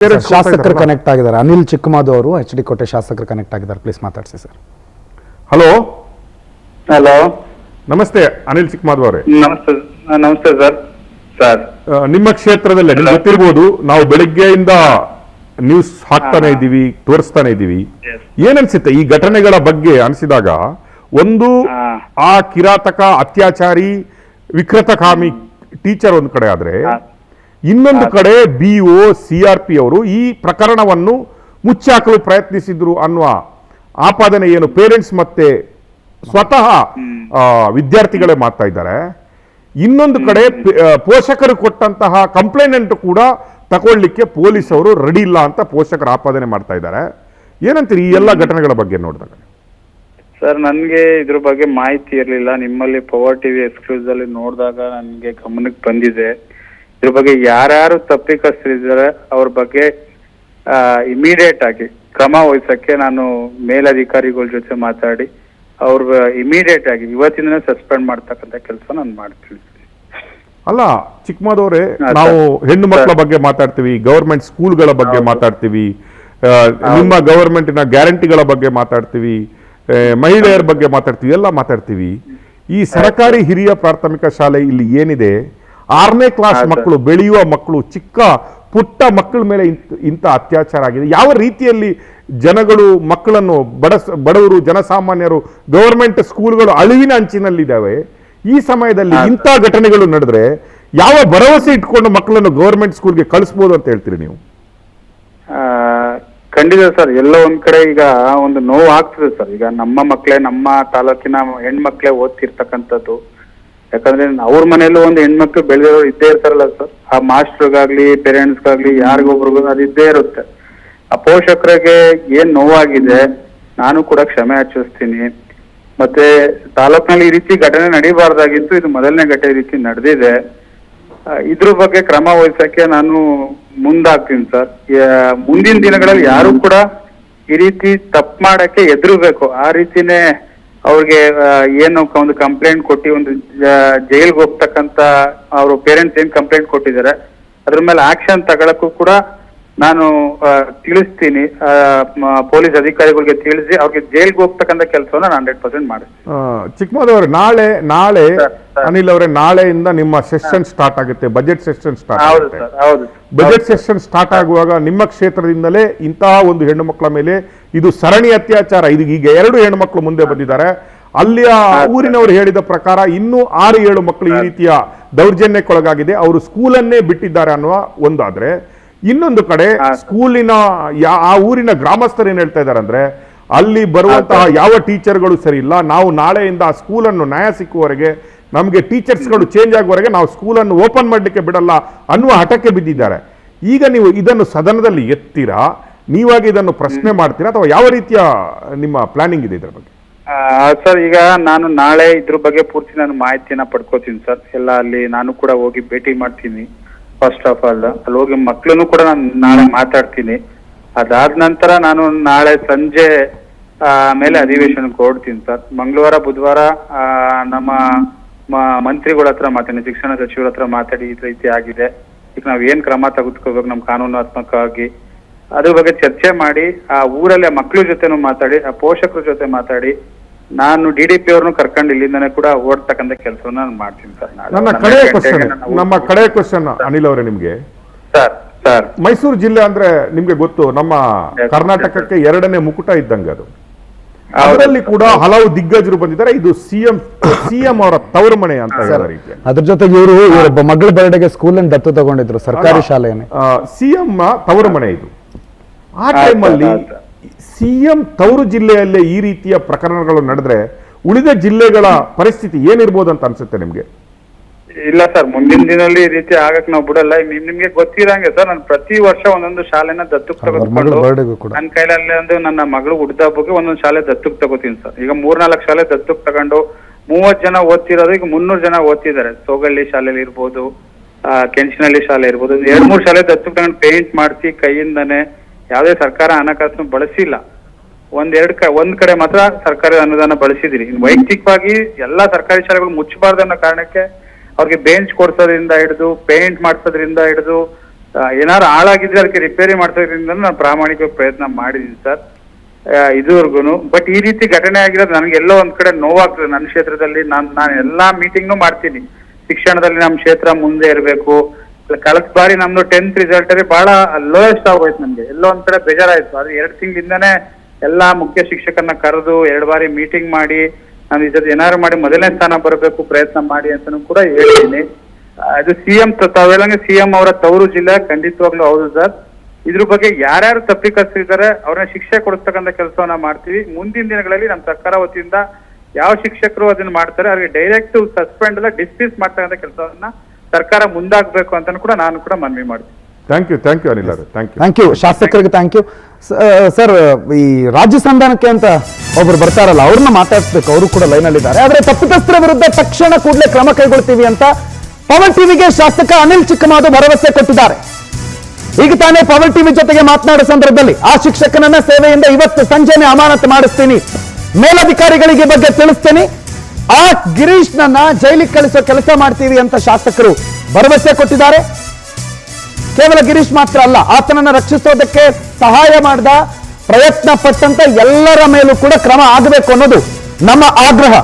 ಶಾಸಕರು ಕನೆಕ್ಟ್ ಆಗಿದ್ದಾರೆ. ಅನಿಲ್ ಚಿಕ್ಕಮಾದು ಅವರು ಎಚ್ ಡಿ ಕೋಟೆ ಶಾಸಕರು ಕನೆಕ್ಟ್ ಆಗಿದ್ದಾರೆ. ಪ್ಲೀಸ್ ಮಾತಾಡ್ಸಿ ಸರ್. ಹಲೋ ಹಲೋ, ನಮಸ್ತೆ ಅನಿಲ್ ಚಿಕ್ಕಮಾದು ಅವರೇ. ನಮಸ್ತೆ. ನಮಸ್ತೆ ಸರ್. ಸರ್ ನಿಮ್ಮ ಕ್ಷೇತ್ರದಲ್ಲೇ ನಿಮ್ಗೆ ಗೊತ್ತಿರ್ಬೋದು, ನಾವು ಬೆಳಿಗ್ಗೆಯಿಂದ ನ್ಯೂಸ್ ಹಾಕ್ತಾನೆ ಇದ್ದೀವಿ, ತೋರಿಸ್ತಾನೆ ಇದ್ದೀವಿ. ಏನನ್ಸುತ್ತೆ ಈ ಘಟನೆಗಳ ಬಗ್ಗೆ ಅನಿಸಿದಾಗ? ಒಂದು, ಆ ಕಿರಾತಕ ಅತ್ಯಾಚಾರಿ ವಿಕೃತಕಾಮಿ ಟೀಚರ್ ಒಂದು ಕಡೆ ಆದ್ರೆ, ಇನ್ನೊಂದು ಕಡೆ BO CRP ಅವರು ಈ ಪ್ರಕರಣವನ್ನು ಮುಚ್ಚಾಕಲು ಪ್ರಯತ್ನಿಸಿದ್ರು ಅನ್ನುವ ಆಪಾದನೆ ಏನು ಪೇರೆಂಟ್ಸ್ ಮತ್ತೆ ಸ್ವತಃ ವಿದ್ಯಾರ್ಥಿಗಳೇ ಮಾಡ್ತಾ ಇದ್ದಾರೆ. ಇನ್ನೊಂದು ಕಡೆ ಪೋಷಕರು ಕೊಟ್ಟಂತಹ ಕಂಪ್ಲೇಂಟ್ ಕೂಡ ತಗೊಳ್ಳಿಕ್ಕೆ ಪೊಲೀಸರು ರೆಡಿ ಇಲ್ಲ ಅಂತ ಪೋಷಕರು ಆಪಾದನೆ ಮಾಡ್ತಾ ಇದ್ದಾರೆ. ಏನಂತೀರಿ ಈ ಎಲ್ಲ ಘಟನೆಗಳ ಬಗ್ಗೆ ನೋಡಿದಾಗ? ಸರ್, ನನಗೆ ಇದ್ರ ಬಗ್ಗೆ ಮಾಹಿತಿ ಇರಲಿಲ್ಲ. ನಿಮ್ಮಲ್ಲಿ ಪವರ್ ಟಿವಿ ಎಕ್ಸ್ಕ್ಲೂಸಿವ್ ಅಲ್ಲಿ ನೋಡಿದಾಗ ನನಗೆ ಗಮನಕ್ಕೆ ಬಂದಿದೆ. ಇದ್ರ ಬಗ್ಗೆ ಯಾರ್ಯಾರು ತಪ್ಪಿತಸ್ಥರಿದ್ದಾರೆ ಅವ್ರ ಬಗ್ಗೆ ಇಮಿಡಿಯೇಟ್ ಆಗಿ ಕ್ರಮ ವಹಿಸಕ್ಕೆ ನಾನು ಮೇಲಧಿಕಾರಿಗಳ ಜೊತೆ ಮಾತಾಡಿ ಅವ್ರ ಇಮಿಡಿಯೇಟ್ ಆಗಿ ಇವತ್ತಿನ ಸಸ್ಪೆಂಡ್ ಮಾಡ್ತಕ್ಕಂಥ ಕೆಲಸ ನಾನು ಮಾಡ್ತೀನಿ. ಅಲ್ಲ ಚಿಕ್ಕಮಾದವ್ರೆ, ನಾವು ಹೆಣ್ಣು ಮಕ್ಕಳ ಬಗ್ಗೆ ಮಾತಾಡ್ತೀವಿ, ಗವರ್ಮೆಂಟ್ ಸ್ಕೂಲ್ಗಳ ಬಗ್ಗೆ ಮಾತಾಡ್ತೀವಿ, ನಿಮ್ಮ ಗವರ್ಮೆಂಟಿನ ಗ್ಯಾರಂಟಿಗಳ ಬಗ್ಗೆ ಮಾತಾಡ್ತೀವಿ, ಮಹಿಳೆಯರ ಬಗ್ಗೆ ಮಾತಾಡ್ತೀವಿ, ಎಲ್ಲ ಮಾತಾಡ್ತೀವಿ. ಈ ಸರ್ಕಾರಿ ಹಿರಿಯ ಪ್ರಾಥಮಿಕ ಶಾಲೆ ಇಲ್ಲಿ ಏನಿದೆ, 6ನೇ ಕ್ಲಾಸ್ ಮಕ್ಕಳು, ಬೆಳೆಯುವ ಮಕ್ಕಳು, ಚಿಕ್ಕ ಪುಟ್ಟ ಮಕ್ಕಳ ಮೇಲೆ ಇಂಥ ಅತ್ಯಾಚಾರ ಆಗಿದೆ. ಯಾವ ರೀತಿಯಲ್ಲಿ ಜನಗಳು ಮಕ್ಕಳನ್ನು ಬಡವರು ಜನಸಾಮಾನ್ಯರು ಗವರ್ಮೆಂಟ್ ಸ್ಕೂಲ್ಗಳು ಅಳಿವಿನ ಅಂಚಿನಲ್ಲಿದ್ದಾವೆ. ಈ ಸಮಯದಲ್ಲಿ ಇಂಥ ಘಟನೆಗಳು ನಡೆದ್ರೆ ಯಾವ ಭರವಸೆ ಇಟ್ಕೊಂಡು ಮಕ್ಕಳನ್ನು ಗವರ್ಮೆಂಟ್ ಸ್ಕೂಲ್ಗೆ ಕಳಿಸ್ಬೋದು ಅಂತ ಹೇಳ್ತೀರಿ ನೀವು? ಖಂಡಿತ ಸರ್. ಎಲ್ಲ ಒಂದ್ ಕಡೆ ಈಗ ಒಂದು ನೋವು ಆಗ್ತದೆ ಸರ್. ಈಗ ನಮ್ಮ ಮಕ್ಕಳೇ, ನಮ್ಮ ತಾಲೂಕಿನ ಹೆಣ್ಮಕ್ಳೇ ಓದ್ತಿರ್ತಕ್ಕಂಥದ್ದು. ಯಾಕಂದ್ರೆ ಅವ್ರ ಮನೆಯಲ್ಲೂ ಒಂದು ಹೆಣ್ಮಕ್ಳು ಬೆಳೆದಿರೋರು ಇದ್ದೇ ಇರ್ತಾರಲ್ಲ ಸರ್. ಆ ಮಾಸ್ಟರ್ಗಾಗ್ಲಿ ಪೇರೆಂಟ್ಸ್ಗಾಗ್ಲಿ ಯಾರಿಗೊಬ್ರಿಗೂ ಅದು ಇದ್ದೇ ಇರುತ್ತೆ. ಆ ಪೋಷಕರಿಗೆ ಏನ್ ನೋವಾಗಿದೆ ನಾನು ಕೂಡ ಕ್ಷಮೆ ಯಾಚಿಸ್ತೀನಿ. ಮತ್ತೆ ತಾಲೂಕಿನಲ್ಲಿ ಈ ರೀತಿ ಘಟನೆ ನಡೀಬಾರ್ದಾಗಿತ್ತು, ಇದು ಮೊದಲನೇ ಘಟನೆ ರೀತಿ ನಡೆದಿದೆ. ಇದ್ರ ಬಗ್ಗೆ ಕ್ರಮ ವಹಿಸಕ್ಕೆ ನಾನು ಮುಂದಾಗ್ತೀನಿ ಸರ್. ಮುಂದಿನ ದಿನಗಳಲ್ಲಿ ಯಾರು ಕೂಡ ಈ ರೀತಿ ತಪ್ಪು ಮಾಡಕ್ಕೆ ಎದುರಬೇಕು. ಆ ರೀತಿನೇ ಅವ್ರಿಗೆ ಏನು ಒಂದು ಕಂಪ್ಲೇಂಟ್ ಕೊಟ್ಟು ಒಂದು ಜೈಲ್ಗೆ ಹೋಗ್ತಕ್ಕಂತ ಅವ್ರ ಪೇರೆಂಟ್ಸ್ ಏನ್ ಕಂಪ್ಲೇಂಟ್ ಕೊಟ್ಟಿದ್ದಾರೆ ಅದ್ರ ಮೇಲೆ ಆಕ್ಷನ್ ತಗೊಳಕ್ಕೂ ಕೂಡ ನಾನು ತಿಳಿಸ್ತೀನಿ. ಪೊಲೀಸ್ ಅಧಿಕಾರಿಗಳಿಗೆ ತಿಳಿಸಿ ಅವ್ರಿಗೆ ಜೈಲ್ಗೆ ಹೋಗ್ತಕ್ಕಂಥ ಕೆಲಸವನ್ನ ನಾನು 100% ಮಾಡಿಸ್ತೀನಿ. ಚಿಕ್ಕಮಾದು ಅವರೇ, ನಾಳೆ ಅನಿಲ್ ಅವರೇ, ನಾಳೆಯಿಂದ ನಿಮ್ಮ ಸೆಷನ್ ಸ್ಟಾರ್ಟ್ ಆಗುತ್ತೆ, ಬಜೆಟ್ ಸೆಷನ್ ಸ್ಟಾರ್ಟ್ ಆಗುತ್ತೆ. ಬಜೆಟ್ ಸೆಷನ್ ಸ್ಟಾರ್ಟ್ ಆಗುವಾಗ ನಿಮ್ಮ ಕ್ಷೇತ್ರದಿಂದಲೇ ಇಂತಹ ಒಂದು ಹೆಣ್ಣು ಮಕ್ಕಳ ಮೇಲೆ ಇದು ಸರಣಿ ಅತ್ಯಾಚಾರ, ಇದು ಈಗ 2 ಹೆಣ್ಣು ಮಕ್ಕಳು ಮುಂದೆ ಬಂದಿದ್ದಾರೆ. ಅಲ್ಲಿಯ ಊರಿನವರು ಹೇಳಿದ ಪ್ರಕಾರ ಇನ್ನೂ 6-7 ಮಕ್ಕಳು ಈ ರೀತಿಯ ದೌರ್ಜನ್ಯಕ್ಕೊಳಗಾಗಿದೆ, ಅವರು ಸ್ಕೂಲನ್ನೇ ಬಿಟ್ಟಿದ್ದಾರೆ ಅನ್ನುವ ಒಂದಾದ್ರೆ, ಇನ್ನೊಂದು ಕಡೆ ಸ್ಕೂಲಿನ ಆ ಊರಿನ ಗ್ರಾಮಸ್ಥರು ಏನ್ ಹೇಳ್ತಾ ಇದ್ದಾರೆ ಅಂದ್ರೆ, ಅಲ್ಲಿ ಬರುವಂತಹ ಯಾವ ಟೀಚರ್ಗಳು ಸರಿ ಇಲ್ಲ, ನಾವು ನಾಳೆಯಿಂದ ಆ ಸ್ಕೂಲನ್ನು ನ್ಯಾಯ ಸಿಕ್ಕುವವರೆಗೆ, ನಮಗೆ ಟೀಚರ್ಸ್ಗಳು ಚೇಂಜ್ ಆಗುವವರೆಗೆ ನಾವು ಸ್ಕೂಲನ್ನು ಓಪನ್ ಮಾಡಲಿಕ್ಕೆ ಬಿಡಲ್ಲ ಅನ್ನುವ ಹಠಕ್ಕೆ ಬಿದ್ದಿದ್ದಾರೆ. ಈಗ ನೀವು ಇದನ್ನು ಸದನದಲ್ಲಿ ಎತ್ತೀರಾ, ನೀವಾಗಿ ಇದನ್ನು ಪ್ರಶ್ನೆ ಮಾಡ್ತೀರಾ, ಅಥವಾ ಯಾವ ರೀತಿಯ ನಿಮ್ಮ ಪ್ಲಾನಿಂಗ್ ಇದೆ ಇದರ ಬಗ್ಗೆ? ಸರ್, ಈಗ ನಾನು ನಾಳೆ ಇದ್ರ ಬಗ್ಗೆ ಪೂರ್ತಿ ನಾನು ಮಾಹಿತಿಯನ್ನ ಪಡ್ಕೋತೀನಿ ಸರ್. ಎಲ್ಲ ಅಲ್ಲಿ ನಾನು ಕೂಡ ಹೋಗಿ ಭೇಟಿ ಮಾಡ್ತೀನಿ. ಫಸ್ಟ್ ಆಫ್ ಆಲ್ ಅಲ್ಲಿ ಹೋಗಿ ಮಕ್ಳನ್ನು ಕೂಡ ನಾನು ನಾಳೆ ಮಾತಾಡ್ತೀನಿ. ಅದಾದ ನಂತರ ನಾನು ನಾಳೆ ಸಂಜೆ ಮೇಲೆ ಅಧಿವೇಶನಕ್ಕೆ ಹೊರಡ್ತೀನಿ ಸರ್. ಮಂಗಳವಾರ ಬುಧವಾರ ನಮ್ಮ ಮಂತ್ರಿಗಳ ಹತ್ರ ಮಾತಾಡಿ, ಶಿಕ್ಷಣ ಸಚಿವರ ಹತ್ರ ಮಾತಾಡಿ ಈ ರೀತಿ ಆಗಿದೆ, ಈಗ ನಾವ್ ಏನ್ ಕ್ರಮ ತೆಗೆದುಕೋಬೇಕು ನಮ್ಮ ಕಾನೂನಾತ್ಮಕವಾಗಿ ಅದ್ರ ಬಗ್ಗೆ ಚರ್ಚೆ ಮಾಡಿ, ಆ ಊರಲ್ಲಿ ಆ ಮಕ್ಳ ಜೊತೆನೂ ಮಾತಾಡಿ, ಆ ಪೋಷಕರ ಜೊತೆ ಮಾತಾಡಿ, ನಾನು DDP ಅವ್ರನ್ನು ಕರ್ಕೊಂಡು ಇಲ್ಲಿಂದಾನೆ ಕೂಡ ಓಡ್ತಕ್ಕಂಥ ಕೆಲಸವನ್ನ ನಾನು ಮಾಡ್ತೀನಿ ಸರ್. ನಮ್ಮ ಕಡೆ ಕ್ವಶನ್ ಅನಿಲ್ ಅವರೇ ನಿಮ್ಗೆ, ಸರ್ ಮೈಸೂರು ಜಿಲ್ಲೆ ಅಂದ್ರೆ ನಿಮ್ಗೆ ಗೊತ್ತು, ನಮ್ಮ ಕರ್ನಾಟಕಕ್ಕೆ 2ನೇ ಮುಕುಟ ಇದ್ದಂಗೆ ಅದು. ಅದರಲ್ಲಿ ಕೂಡ ಹಲವು ದಿಗ್ಗಜರು ಬಂದಿದ್ದಾರೆ. ಇದು ಸಿಎಂ ಅವರ ತವರು ಮನೆ ಅಂತ ಹೇಳಿದ ರೀತಿ. ಅದ್ರ ಜೊತೆಗೆ ಇವರು ಮಗಳ ಬರ್ಡೆಗೆ ಸ್ಕೂಲ್ ಅನ್ನು ದತ್ತು ತಗೊಂಡಿದ್ರು, ಸರ್ಕಾರಿ ಶಾಲೆಯನ್ನು. ಸಿಎಂ ತವರು ಮನೆ ಇದು. ಆ ಟೈಮಲ್ಲಿ ಸಿಎಂ ತವರು ಜಿಲ್ಲೆಯಲ್ಲೇ ಈ ರೀತಿಯ ಪ್ರಕರಣಗಳು ನಡೆದ್ರೆ ಉಳಿದ ಜಿಲ್ಲೆಗಳ ಪರಿಸ್ಥಿತಿ ಏನಿರ್ಬೋದು ಅಂತ ಅನ್ಸುತ್ತೆ ನಿಮ್ಗೆ? ಇಲ್ಲ ಸರ್, ಮುಂದಿನ ದಿನದಲ್ಲಿ ಈ ರೀತಿ ಆಗಕ್ ನಾವು ಬಿಡಲ್ಲ. ನಿಮ್ಗೆ ಗೊತ್ತಿರಂಗೆ ಸರ್, ನಾನು ಪ್ರತಿ ವರ್ಷ ಒಂದೊಂದು ಶಾಲೆನ ದತ್ತಕ್ ತಗೊಂಡು ನನ್ನ ಕೈಲಲ್ಲಿ ಒಂದು ನನ್ನ ಮಗಳು ಹುಡ್ದಬ್ಬಕ್ಕೆ ಒಂದೊಂದು ಶಾಲೆ ದತ್ತಕ್ ತಗೋತೀನಿ ಸರ್. ಈಗ 3-4 ಶಾಲೆ ದತ್ತಕ್ ತಗೊಂಡು 30 ಜನ ಓದ್ತಿರೋದು, ಈಗ 300 ಜನ ಓದ್ತಿದ್ದಾರೆ. ಸೋಗಳ್ಳಿ ಶಾಲೆಯಲ್ಲಿ ಇರ್ಬೋದು, ಕೆಂಚನಹಳ್ಳಿ ಶಾಲೆ ಇರ್ಬೋದು, 2-3 ಶಾಲೆ ದತ್ತಕ್ ತಗೊಂಡು ಪೇಂಟ್ ಮಾಡಿಸಿ ಕೈಯಿಂದಾನೆ, ಯಾವುದೇ ಸರ್ಕಾರ ಹಣಕಾಸು ಬಳಸಿಲ್ಲ. ಒಂದ್ ಕಡೆ ಮಾತ್ರ ಸರ್ಕಾರಿ ಅನುದಾನ ಬಳಸಿದಿರಿ. ವೈಯಕ್ತಿಕವಾಗಿ ಎಲ್ಲಾ ಸರ್ಕಾರಿ ಶಾಲೆಗಳು ಮುಚ್ಚಬಾರ್ದು ಅನ್ನೋ ಕಾರಣಕ್ಕೆ ಅವ್ರಿಗೆ ಬೆಂಚ್ ಕೊಡ್ಸೋದ್ರಿಂದ ಹಿಡಿದು, ಪೇಂಟ್ ಮಾಡ್ಸೋದ್ರಿಂದ ಹಿಡಿದು, ಏನಾದ್ರು ಹಾಳಾಗಿದ್ರೆ ಅದಕ್ಕೆ ರಿಪೇರಿ ಮಾಡ್ಸೋದ್ರಿಂದ ನಾನು ಪ್ರಾಮಾಣಿಕ ಪ್ರಯತ್ನ ಮಾಡಿದ್ದೀನಿ ಸರ್ ಇದುವರೆಗೂ. ಬಟ್ ಈ ರೀತಿ ಘಟನೆ ಆಗಿರೋದು ನನಗೆ ಎಲ್ಲೋ ಒಂದ್ ಕಡೆ ನೋವಾಗ್ತದೆ. ನನ್ನ ಕ್ಷೇತ್ರದಲ್ಲಿ ನಾನು ಎಲ್ಲಾ ಮೀಟಿಂಗ್ನು ಮಾಡ್ತೀನಿ, ಶಿಕ್ಷಣದಲ್ಲಿ ನಮ್ಮ ಕ್ಷೇತ್ರ ಮುಂದೆ ಇರಬೇಕು. ಕಳೆದ ಬಾರಿ ನಮ್ದು 10th ರಿಸಲ್ಟ್ ಅಲ್ಲಿ ಬಹಳ ಲೋಯೆಸ್ಟ್ ಆಗೋಯ್ತು ನಮ್ಗೆ, ಎಲ್ಲೋ ಒಂದ್ ಕಡೆ ಬೇಜಾರಾಯ್ತು. ಅದು 2 ತಿಂಗಳಿಂದಾನೇ ಎಲ್ಲಾ ಮುಖ್ಯ ಶಿಕ್ಷಕರನ್ನ ಕರೆದು 2 ಬಾರಿ ಮೀಟಿಂಗ್ ಮಾಡಿ ನಾನು ಈ ಜೊತೆ ಏನಾದ್ರು ಮಾಡಿ ಮೊದಲನೇ ಸ್ಥಾನ ಬರಬೇಕು ಪ್ರಯತ್ನ ಮಾಡಿ ಅಂತಾನು ಕೂಡ ಹೇಳಿದ್ದೀನಿ. ಅದು ಸಿಎಂ ತಾವೆಲ್ಲಂಗೆ ಸಿಎಂ ಅವರ ತವರು ಜಿಲ್ಲೆ ಖಂಡಿತವಾಗ್ಲೂ ಹೌದು ಸರ್. ಇದ್ರ ಬಗ್ಗೆ ಯಾರ್ಯಾರು ತಪ್ಪಿತಸ್ಥರಿದ್ದಾರೆ ಅವ್ರನ್ನ ಶಿಕ್ಷೆ ಕೊಡಿಸ್ತಕ್ಕಂಥ ಕೆಲಸವನ್ನ ಮಾಡ್ತೀವಿ. ಮುಂದಿನ ದಿನಗಳಲ್ಲಿ ನಮ್ಮ ಸರ್ಕಾರ ವತಿಯಿಂದ ಯಾವ ಶಿಕ್ಷಕರು ಅದನ್ನ ಮಾಡ್ತಾರೆ ಅವ್ರಿಗೆ ಡೈರೆಕ್ಟ್ ಸಸ್ಪೆಂಡ್ ಅಲ್ಲ ಡಿಸ್ಮಿಸ್ ಮಾಡ್ತಕ್ಕಂಥ ಕೆಲಸವನ್ನ ಸರ್ಕಾರ ಮುಂದಾಗಬೇಕು ಅಂತ ಕೂಡ ನಾನು ಕೂಡ ಮನವಿ ಮಾಡ್ತೀನಿ. ಥ್ಯಾಂಕ್ ಯು ಅನಿಲ್ ಅವರೇ, ಥ್ಯಾಂಕ್ ಯು. ಥ್ಯಾಂಕ್ ಯು ಶಾಸಕರಿಗೆ, ಥ್ಯಾಂಕ್ ಯು ಸರ್. ಈ ರಾಜ್ಯ ಸಂಧಾನಕ್ಕೆ ಅಂತ ಒಬ್ರು ಬರ್ತಾರಲ್ಲ, ಅವ್ರನ್ನ ಮಾತಾಡಿಸ್ಬೇಕು, ಅವರು ಕೂಡ ಲೈನಲ್ಲಿದ್ದಾರೆ. ಆದ್ರೆ ತಪ್ಪಿತಸ್ಥರ ವಿರುದ್ಧ ತಕ್ಷಣ ಕೂಡಲೇ ಕ್ರಮ ಕೈಗೊಳ್ತೀವಿ ಅಂತ ಪವರ್ ಟಿವಿಗೆ ಶಾಸಕ ಅನಿಲ್ ಚಿಕ್ಕಮಾದು ಭರವಸೆ ಕೊಟ್ಟಿದ್ದಾರೆ. ಈಗ ತಾನೇ ಪವರ್ ಟಿವಿ ಜೊತೆಗೆ ಮಾತನಾಡೋ ಸಂದರ್ಭದಲ್ಲಿ ಆ ಶಿಕ್ಷಕನನ್ನ ಸೇವೆಯಿಂದ ಇವತ್ತು ಸಂಜೆನೆ ಅಮಾನತು ಮಾಡಿಸ್ತೀನಿ, ಮೇಲಧಿಕಾರಿಗಳಿಗೆ ಬಗ್ಗೆ ತಿಳಿಸ್ತೀನಿ, ಆ ಗಿರೀಶ್ ನನ್ನ ಜೈಲಿಗೆ ಕಳಿಸೋ ಕೆಲಸ ಮಾಡ್ತೀವಿ ಅಂತ ಶಾಸಕರು ಭರವಸೆ ಕೊಟ್ಟಿದ್ದಾರೆ. ಕೇವಲ ಗಿರೀಶ್ ಮಾತ್ರ ಅಲ್ಲ, ಆತನನ್ನ ರಕ್ಷಿಸೋದಕ್ಕೆ ಸಹಾಯ ಮಾಡಿದ ಪ್ರಯತ್ನ ಪಟ್ಟಂತ ಎಲ್ಲರ ಮೇಲೂ ಕೂಡ ಕ್ರಮ ಆಗಬೇಕು ಅನ್ನೋದು ನಮ್ಮ ಆಗ್ರಹ.